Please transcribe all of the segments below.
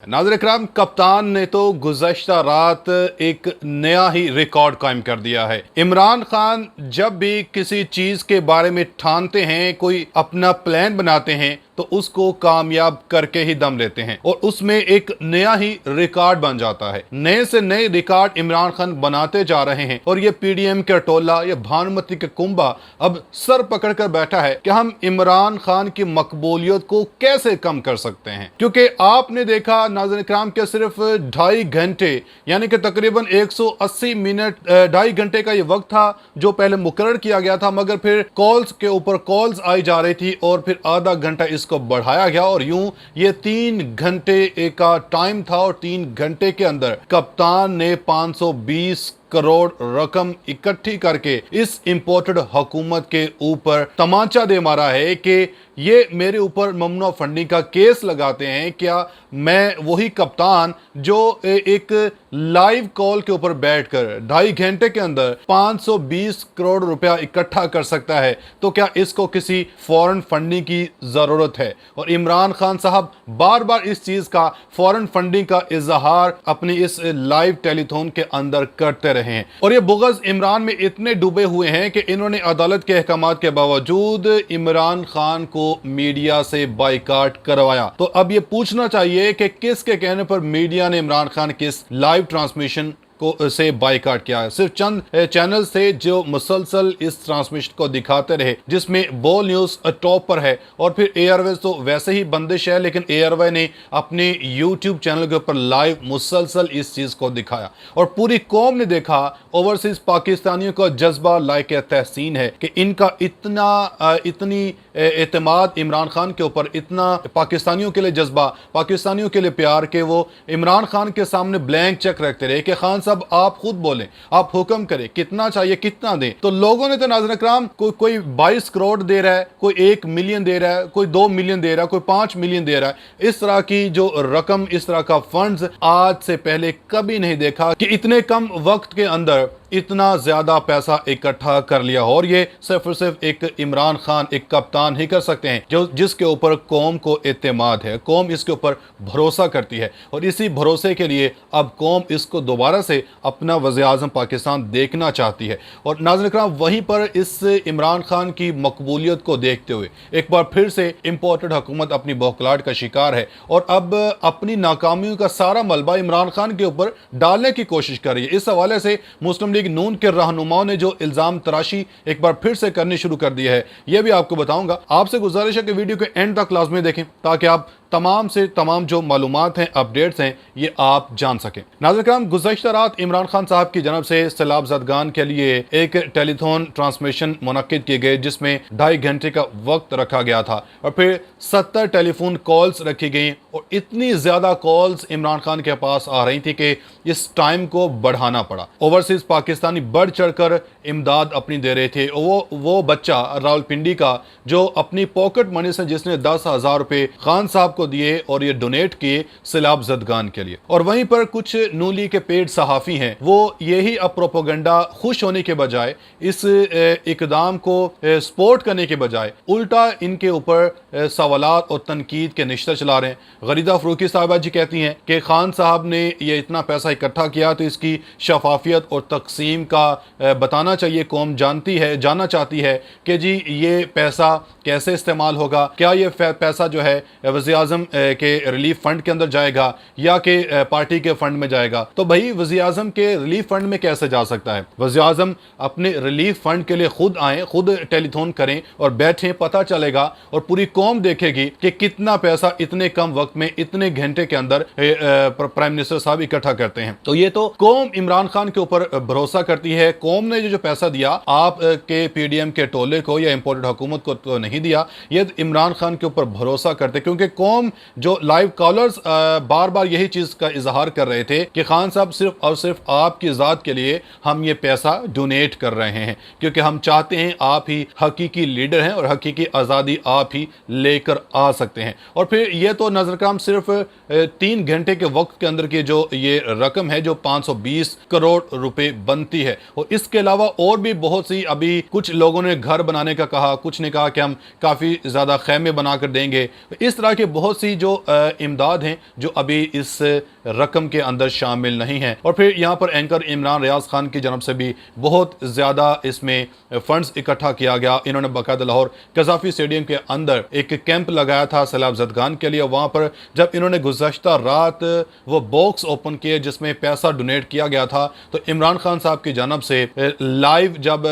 नाज़रीन इकराम, कप्तान ने तो गुज़श्ता रात एक नया ही रिकॉर्ड कायम कर दिया है। इमरान खान जब भी किसी चीज़ के बारे में ठानते हैं, कोई अपना प्लान बनाते हैं, तो उसको कामयाब करके ही दम लेते हैं और उसमें एक नया ही रिकॉर्ड बन जाता है। नए से नए रिकॉर्ड इमरान खान बनाते जा रहे हैं और ये पीडीएम के टोला, ये भानुमति के कुंबा अब सर पकड़ कर बैठा है कि हम इमरान खान की मकबूलियत को कैसे कम कर सकते हैं। क्योंकि आपने देखा नाज़रीन इकराम के सिर्फ 2.5 घंटे यानी कि तकरीबन 180 मिनट 2.5 घंटे का ये वक्त था जो पहले मुकर्रर किया गया था, मगर फिर कॉल्स के ऊपर कॉल्स आई जा रही थी और फिर आधा घंटा इसको बढ़ाया गया और यूं ये 3 घंटे का टाइम था और 3 घंटे के अंदर कप्तान ने 520 करोड़ रकम इकट्ठी करके इस इंपोर्टेड हुकूमत के ऊपर तमाचा दे मारा है कि ये मेरे ऊपर ममनुआ फंडिंग का केस लगाते हैं। क्या मैं वही कप्तान जो एक लाइव कॉल के ऊपर बैठकर 2.5 घंटे के अंदर 520 करोड़ रुपया इकट्ठा कर सकता है, तो क्या इसको किसी फॉरेन फंडिंग की जरूरत है? और इमरान खान साहब बार बार इस चीज का फॉरेन फंडिंग का इजहार अपनी इस लाइव टेलीथॉन के अंदर करते रहे हैं और ये बुग़्ज़ इमरान में इतने डूबे हुए हैं कि इन्होंने अदालत के अहकामात के बावजूद इमरान खान को मीडिया से बाइकाट करवाया। तो अब ये पूछना चाहिए कि किसके कहने पर मीडिया ने इमरान खान की इस लाइव ट्रांसमिशन को से बाइकाट किया है। सिर्फ चंद चैनल थे जो मुसलसल इस ट्रांसमिशन को दिखाते रहे, जिसमें बॉल न्यूज टॉप पर है और फिर एयरवेज तो वैसे ही बंदिश है, लेकिन एयरवे ने अपने यूट्यूब चैनल के ऊपर लाइव मुसलसल इस चीज को दिखाया और पूरी कौम ने देखा। ओवरसीज पाकिस्तानियों का जज्बा लायक तहसीन है कि इनका इतनी एतमाद इमरान खान के ऊपर, इतना पाकिस्तानियों के लिए जज्बा, पाकिस्तानियों के लिए प्यार के वो इमरान खान के सामने ब्लैंक चेक रखते रहे कि खान साहब आप खुद बोलें, आप हुक्म करें, कितना चाहिए कितना दें। तो लोगों ने तो नाज़रीन इकराम कोई 22 करोड़ दे रहा है, कोई 1 मिलियन दे रहा है, कोई 2 मिलियन दे रहा है, कोई 5 मिलियन दे रहा है। इस तरह की जो रकम, इस तरह का फंड्स आज से पहले कभी नहीं देखा कि इतने कम वक्त के अंदर इतना ज्यादा पैसा इकट्ठा कर लिया हो। और ये सिर्फ और सिर्फ एक इमरान खान, एक कप्तान ही कर सकते हैं जो जिसके ऊपर कौम को एतमाद है, कौम इसके ऊपर भरोसा करती है और इसी भरोसे के लिए अब कौम इसको दोबारा से अपना वज़ीर-ए-आज़म पाकिस्तान देखना चाहती है। और नाज़रीन इकराम, वहीं पर इस इमरान खान की मकबूलियत को देखते हुए एक बार फिर से इंपोर्टेड हुकूमत अपनी बौखलाहट का शिकार है और अब अपनी नाकामियों का सारा मलबा इमरान खान के ऊपर डालने की कोशिश कर रही है। इस हवाले से मुस्लिम लीग नून के रहनुमाओं ने जो इल्जाम तराशी एक बार फिर से करनी शुरू कर दिया है, यह भी आपको बताऊंगा। आपसे गुजारिश है कि वीडियो के एंड तक लाजमी देखें ताकि आप तमाम से तमाम जो मालूमात हैं, अपडेट्स हैं, ये आप जान सकें। नाज़रीन इकराम, गुज़श्ता रात इमरान खान साहब की जानब से सैलाब ज़दगान के लिए एक टेलीथॉन ट्रांसमिशन मुनक्किद किए गए जिसमें 2.5 घंटे का वक्त रखा गया था और फिर 70 टेलीफोन कॉल्स रखी गई और इतनी ज़्यादा कॉल्स इमरान खान के पास आ रही थी कि इस टाइम को बढ़ाना पड़ा। ओवरसीज़ पाकिस्तानी बढ़ चढ़कर इमदाद अपनी दे रहे थे। वो बच्चा रावलपिंडी का जो अपनी पॉकेट मनी से जिसने 10,000 रुपये खान साहब को दिए और ये डोनेट किए सैलाब ज़दगान के लिए। और वहीं पर कुछ नूली के पेड सहाफ़ी हैं, वो यही अब प्रोपोगंडा खुश होने के बजाय, इस इकदाम को सपोर्ट करने के बजाय उल्टा इनके ऊपर सवालात और तनकीद के निश्तर चला रहे हैं। गरीदा फरूकी साहिबा जी कहती हैं कि खान साहब ने ये इतना पैसा इकट्ठा किया तो इसकी शफाफियत और तकसीम का बताना चाहिए। कौम जानना चाहती है कि जी ये पैसा कैसे इस्तेमाल होगा, क्या ये पैसा जो है वज़ीर-ए-आज़म के रिलीफ फंड के अंदर जाएगा या कि पार्टी के फंड में जाएगा। तो भाई वज़ीर-ए-आज़म के रिलीफ फंड में कैसे जा सकता है? वज़ीर-ए-आज़म अपने रिलीफ फंड के लिए खुद आए, खुद टेलीथॉन करें और बैठें, पता चलेगा और पूरी कौम देखेगी कि कितना पैसा इतने कम वक्त में, इतने घंटे के अंदर प्राइम मिनिस्टर साहब इकट्ठा करते हैं। तो ये तो कौम इमरान खान के ऊपर भरोसा करती है। कौम ने जो पैसा दिया आप के पीडीएम के टोले को या इंपोर्टेड हुकूमत को तो नहीं दिया, ये इमरान खान के ऊपर भरोसा करते, क्योंकि कौम जो लाइव कॉलर्स बार बार यही चीज का इजहार कर रहे थे कि खान साहब सिर्फ और सिर्फ आपकी ज़ात के लिए हम ये पैसा डोनेट कर रहे हैं, क्योंकि हम चाहते हैं आप ही हकीकी लीडर हैं और हकीकी आज़ादी आप ही लेकर आ सकते हैं। और फिर ये तो नज़र इकराम सिर्फ 3 घंटे के वक्त के अंदर की जो ये रकम है जो 520 करोड़ रुपए बनती है। और इसके अलावा और भी बहुत सी, अभी कुछ लोगों ने घर बनाने का कहा, कुछ ने कहा कि हम काफ़ी ज़्यादा खैमे बनाकर देंगे। इस तरह के बहुत बहुत सी जो इमदाद हैं जो अभी इस रकम के अंदर शामिल नहीं है। और फिर यहाँ पर एंकर इमरान रियाज खान की जानब से भी बहुत ज़्यादा इसमें फंड्स इकट्ठा किया गया। इन्होंने बाकायदा लाहौर कज़ाफ़ी स्टेडियम के अंदर एक कैंप लगाया था सैलाब ज़दगान के लिए। वहाँ पर जब इन्होंने गुज़श्ता रात वो बॉक्स ओपन किए जिसमें पैसा डोनेट किया गया था, तो इमरान खान साहब की जानब से लाइव जब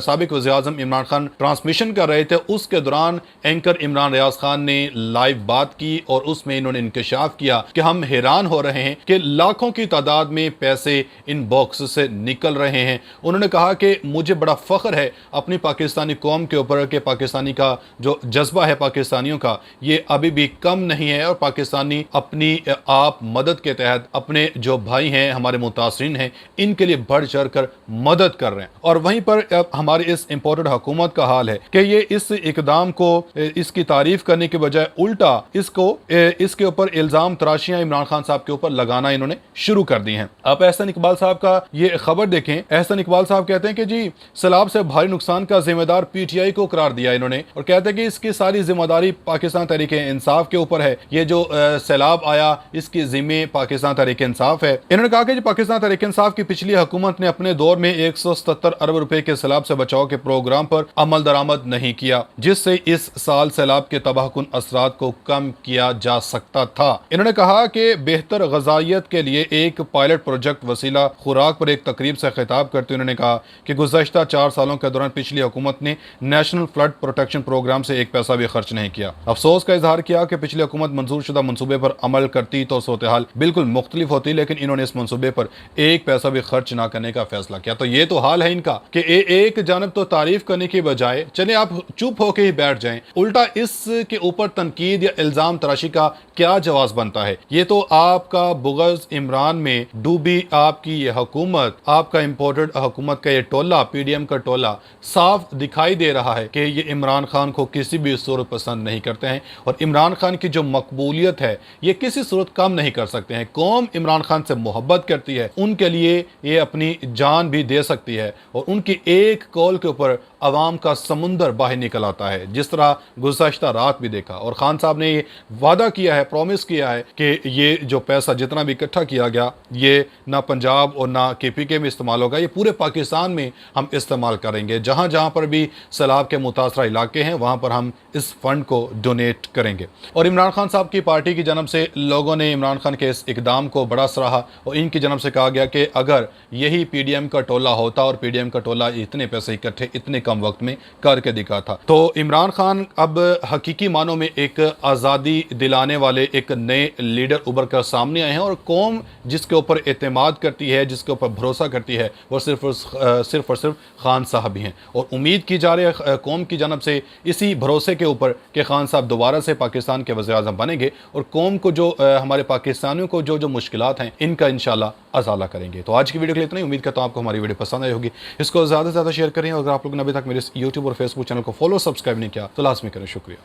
साबिक वज़ीर-ए-आज़म इमरान खान ट्रांसमिशन कर रहे थे, उसके दौरान एंकर इमरान रियाज खान ने लाइव बात की और उसमें इन्होंने इंकशाफ किया कि हम हैरान हो रहे हैं कि लाखों की तादाद में पैसे इन बॉक्स से निकल रहे हैं। उन्होंने कहा कि मुझे बड़ा फख्र है अपनी पाकिस्तानी कौम के ऊपर कि पाकिस्तानी का जो जज्बा है पाकिस्तानियों का, ये अभी भी कम नहीं है और पाकिस्तानी अपनी आप मदद के तहत अपने जो भाई हैं, हमारे मुतासरीन हैं, इनके लिए बढ़ चढ़ कर मदद कर रहे हैं। और वहीं पर हमारी इस इम्पोर्टेड हुकूमत का हाल है कि ये इस इकदाम को, इसकी तारीफ करने के बजाय उल्टा इसके ऊपर इल्ज़ाम तराशियां इमरान खान साहब के ऊपर लगाना इन्होंने शुरू कर दी हैं। आप एहसन इकबाल साहब का ये खबर देखें। एहसन इकबाल साहब कहते हैं कि जी सैलाब से भारी नुकसान का जिम्मेदार पीटीआई को करार दिया इन्होंने, और कहते हैं कि इसकी सारी जिम्मेदारी पाकिस्तान तहरीक इंसाफ के ऊपर है। ये जो सैलाब आया इसकी जिम्मे पाकिस्तान तहरीक इंसाफ है। इन्होंने कहा कि पाकिस्तान तहरीक इंसाफ की पिछली हुकूमत ने अपने दौर में 177 अरब रुपए के सैलाब से बचाव के प्रोग्राम पर अमल दरामद नहीं किया, जिससे इस साल सैलाब के तबाहकुन असरात को कम किया जा सकता था। इन्होंने कहा कि बेहतर ग़िज़ाइयत के लिए एक पायलट प्रोजेक्ट वसीला खुराक पर एक तकरीब से खिताब करते उन्होंने कहा कि गुज़श्ता 4 सालों के दौरान पिछली हुकूमत ने नेशनल फ्लड प्रोटेक्शन प्रोग्राम से एक पैसा भी खर्च नहीं किया। अफसोस का इजहार किया कि पिछली हुकूमत मंजूर शुदा मनसूबे पर अमल करती तो सूरत हाल बिल्कुल मुख्तलिफ होती, लेकिन इन्होंने इस मनसूबे पर एक पैसा भी खर्च ना करने का फैसला किया। तो ये तो हाल है इनका कि एक जानब तो तारीफ करने की बजाय चले आप चुप होकर ही बैठ जाएं, उल्टा इसके ऊपर तनकीद या इल्जाम तराशी का क्या जवाब बनता है। ये तो आपका बुग़ज़ इमरान में डूबी आपकी ये हुकूमत, आपका इम्पोर्टेड हुकूमत का ये टोला, पीडीएम का टोला, साफ दिखाई दे रहा है कि ये इमरान खान को किसी भी सूरत पसंद नहीं करते हैं और इमरान खान की जो मकबूलियत है ये किसी सूरत कम नहीं कर सकते हैं। कौम इमरान खान से मोहब्बत करती है, उनके लिए ये अपनी जान भी दे सकती है और उनकी एक कॉल के ऊपर अवाम का समुंदर बाहर निकल आता है, जिस तरह गुज़श्ता रात भी देखा। और खान साहब ने ये वादा किया है, प्रॉमिस किया है कि ये जो पैसा जितना भी इकट्ठा किया गया ये ना पंजाब और ना KPK में इस्तेमाल होगा, ये पूरे पाकिस्तान में हम इस्तेमाल करेंगे। जहाँ जहाँ पर भी सैलाब के मुतासरा इलाके हैं वहाँ पर हम इस फंड को डोनेट करेंगे। और इमरान खान साहब की पार्टी की जानब से लोगों ने इमरान खान के इस इकदाम को बड़ा सराहा और इनकी जानब से कहा गया कि अगर यही PDM का टोला होता और PDM का टोला इतने पैसे इकट्ठे इतने कम वक्त में करके दिखा था, तो इमरान खान अब हकीकी मानों में एक आज़ादी दिलाने वाले एक नए लीडर उभर कर सामने आए हैं। और कौम जिसके ऊपर एतमाद करती है, जिसके ऊपर भरोसा करती है, वो सिर्फ और सिर्फ खान साहब ही हैं। और उम्मीद की जा रही है कौम की जानब से इसी भरोसे के ऊपर कि खान साहब दोबारा से पाकिस्तान के वज़ीर-ए-आज़म बनेंगे और कौम को जो हमारे पाकिस्तानियों को जो मुश्किलात हैं इनका इंशाल्लाह अज़ाला करेंगे। तो आज की वीडियो के लिए इतना ही। उम्मीद करता हूँ आपको हमारी वीडियो पसंद आई होगी। इसको ज़्यादा से ज़्यादा शेयर करें और अगर आप लोगों ने अभी तक मेरे यूट्यूब और फेसबुक चैनल को फॉलो सब्सक्राइब नहीं किया तो लाज़मी करें। शुक्रिया।